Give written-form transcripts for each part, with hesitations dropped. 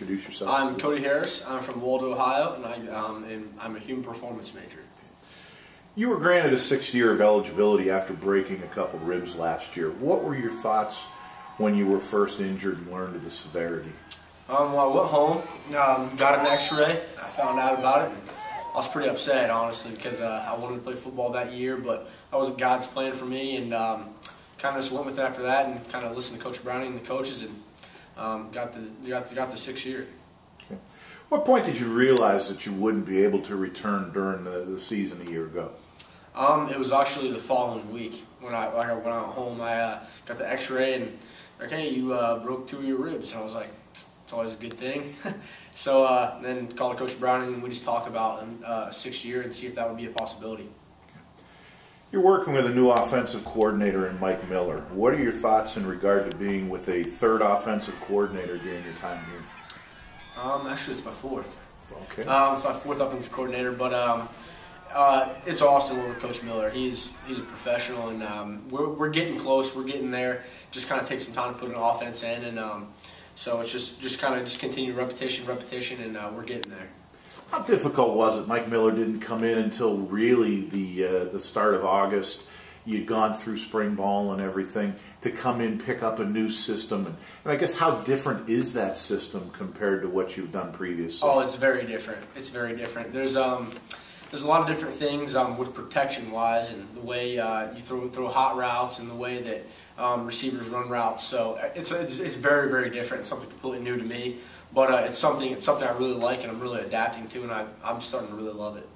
introduce yourself? I'm Cody Harris. I'm from Waldo, Ohio, and I'm a human performance major. You were granted a 6th year of eligibility after breaking a couple ribs last year. What were your thoughts when you were first injured and learned of the severity? Well, I went home, got an x-ray. I found out about it. And I was pretty upset, honestly, because I wanted to play football that year, but that wasn't God's plan for me, and kind of just went with it after that and kind of listened to Coach Browning and the coaches, and got the 6th year. Okay. What point did you realize that you wouldn't be able to return during the season a year ago? It was actually the following week when I went out home. I got the x-ray and like, hey, you broke 2 of your ribs, and I was like, it's always a good thing. So then called Coach Browning, and we just talked about a 6th year and see if that would be a possibility. You're working with a new offensive coordinator in Mike Miller. What are your thoughts in regard to being with a third offensive coordinator during your time here? Actually, it's my 4th. Okay. It's my 4th offensive coordinator, but it's awesome to work with Coach Miller. He's a professional, and we're getting close. We're getting there. Just kind of takes some time to put an offense in, and so it's just kind of continue repetition, and we're getting there. How difficult was it? Mike Miller didn't come in until really the start of August. You'd gone through spring ball and everything to come in, pick up a new system, and I guess how different is that system compared to what you've done previously? Oh, it's very different. It's very different. There's a lot of different things with protection-wise, and the way you throw hot routes, and the way that receivers run routes. So it's very, very different. It's something completely new to me, but it's something I really like, and I'm really adapting to, and I'm starting to really love it.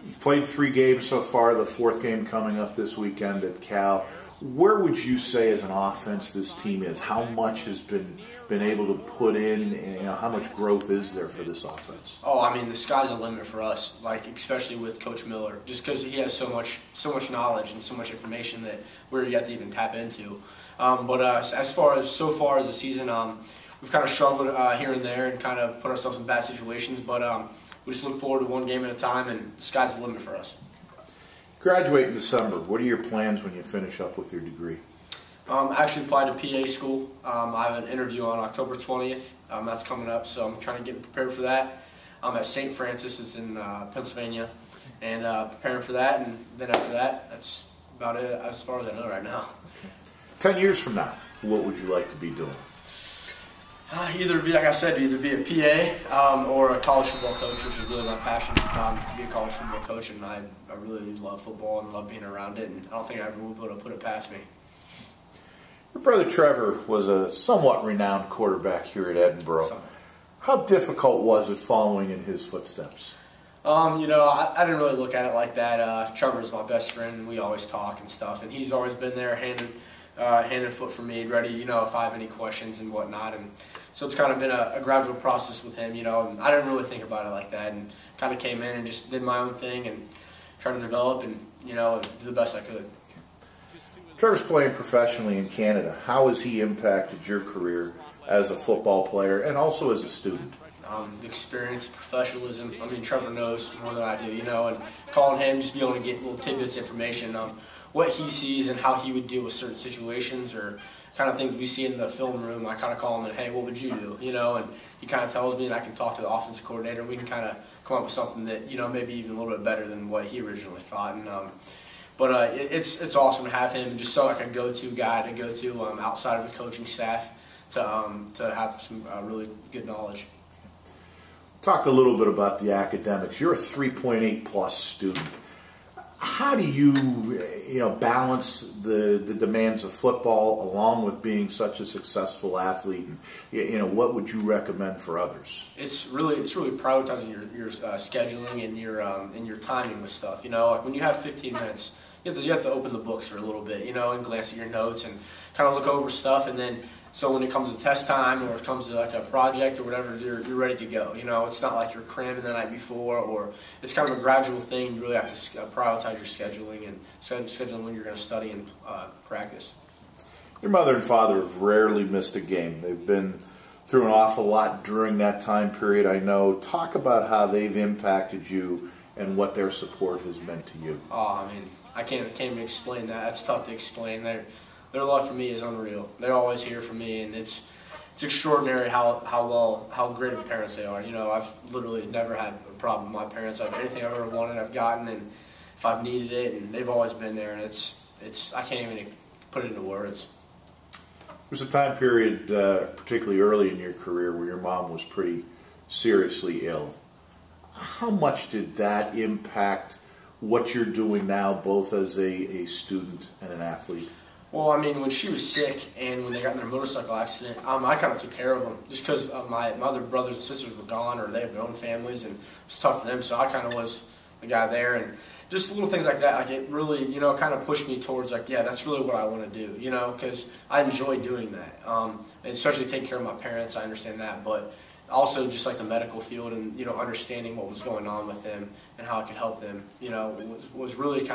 You've played 3 games so far. The 4th game coming up this weekend at Cal. Where would you say, as an offense, this team is? How much has been able to put in, and how much growth is there for this offense? Oh, I mean, the sky's the limit for us, like especially with Coach Miller, just because he has so much knowledge and so much information that we're yet to even tap into. But as far as the season, we've kind of struggled here and there and kind of put ourselves in bad situations. But we just look forward to one game at a time, and the sky's the limit for us. Graduate in December. What are your plans when you finish up with your degree? I actually applied to PA school. I have an interview on October 20th. That's coming up, so I'm trying to get prepared for that. I'm at St. Francis. It's in Pennsylvania, and preparing for that. And then after that, that's about it as far as I know right now. 10 years from now, what would you like to be doing? Either be, like I said, either be a PA or a college football coach, which is really my passion, to be a college football coach. And I really love football and love being around it, and I don't think I ever will be able to put it past me. Your brother Trevor was a somewhat renowned quarterback here at Edinboro. How difficult was it following in his footsteps? I didn't really look at it like that. Trevor is my best friend, and we always talk and stuff, and he's always been there hand and foot for me, ready, if I have any questions and whatnot. And so it's kind of been a gradual process with him, and I didn't really think about it like that, and kind of came in and just did my own thing and tried to develop and, do the best I could. Trevor's playing professionally in Canada. How has he impacted your career as a football player and also as a student? The experience, professionalism. I mean, Trevor knows more than I do, and calling him, just be able to get little tidbits of information on what he sees and how he would deal with certain situations or kind of things we see in the film room. I kind of call him and, hey, what would you do? And he kind of tells me, and I can talk to the offensive coordinator. We can kind of come up with something that, maybe even a little bit better than what he originally thought. And But it's awesome to have him, just so like a go-to guy to go to outside of the coaching staff to have some really good knowledge. Talked a little bit about the academics. You're a 3.8 plus student. How do you balance the demands of football along with being such a successful athlete? And what would you recommend for others? It's really prioritizing your scheduling and your timing with stuff. Like when you have 15 minutes, you have to open the books for a little bit, and glance at your notes and kind of look over stuff, and then so when it comes to test time or it comes to like a project or whatever, you're ready to go. It's not like you're cramming the night before, or it's kind of a gradual thing. You really have to prioritize your scheduling and scheduling when you're going to study and practice. Your mother and father have rarely missed a game. They've been through an awful lot during that time period, I know. Talk about how they've impacted you and what their support has meant to you. Oh, I mean, I can't even explain that. That's tough to explain. Their love for me is unreal. They're always here for me, and it's it's extraordinary how great of parents they are. You know, I've literally never had a problem with my parents. Anything I've ever wanted, I've gotten, and if I've needed it, and they've always been there. And it's I can't even put it into words. There was a time period, particularly early in your career, where your mom was pretty seriously ill. How much did that impact what you're doing now, both as a student and an athlete? Well, I mean, when she was sick and when they got in their motorcycle accident, I kind of took care of them just because my other brothers and sisters were gone or they have their own families, and it was tough for them. So I kind of was the guy there, and just little things like that. Like it really, you know, kind of pushed me towards like, yeah, that's really what I want to do. You know, because I enjoy doing that, and especially taking care of my parents. I understand that, but also just like the medical field and, you know, understanding what was going on with them and how I could help them, you know, was really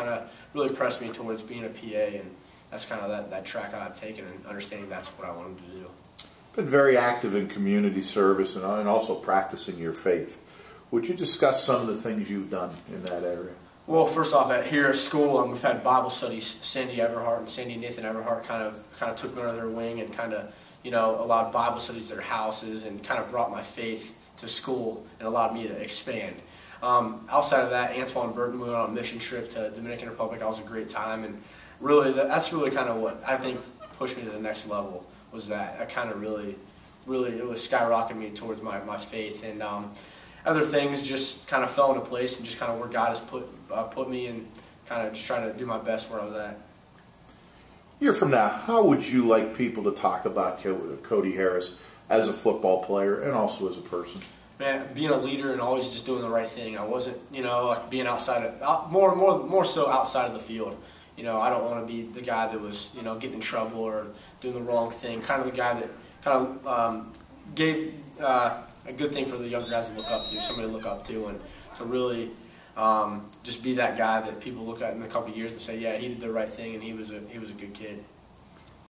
really pressed me towards being a PA, and that's kind of that track I've taken and understanding that's what I wanted to do. Been very active in community service and also practicing your faith. Would you discuss some of the things you've done in that area? Well, first off, here at school, we've had Bible studies. Sandy Everhart and Sandy and Nathan Everhart kind of took me under their wing and kind of, you know, allowed Bible studies at their houses and kind of brought my faith to school and allowed me to expand. Outside of that, Antoine Burton, we went on a mission trip to Dominican Republic. That was a great time, and really, that's really kind of what I think pushed me to the next level. Was that I kind of really it was skyrocketing me towards my faith, and other things just kind of fell into place and just kind of where God has put me, and kind of just trying to do my best where I was at. A year from now, how would you like people to talk about Cody Harris as a football player and also as a person? Man, being a leader and always just doing the right thing. I wasn't, you know, like being more so outside of the field. You know, I don't want to be the guy that was, you know, getting in trouble or doing the wrong thing. Kind of the guy that kind of gave a good thing for the younger guys to look up to, somebody to look up to, and to really just be that guy that people look at in a couple of years and say, yeah, he did the right thing and he was a good kid.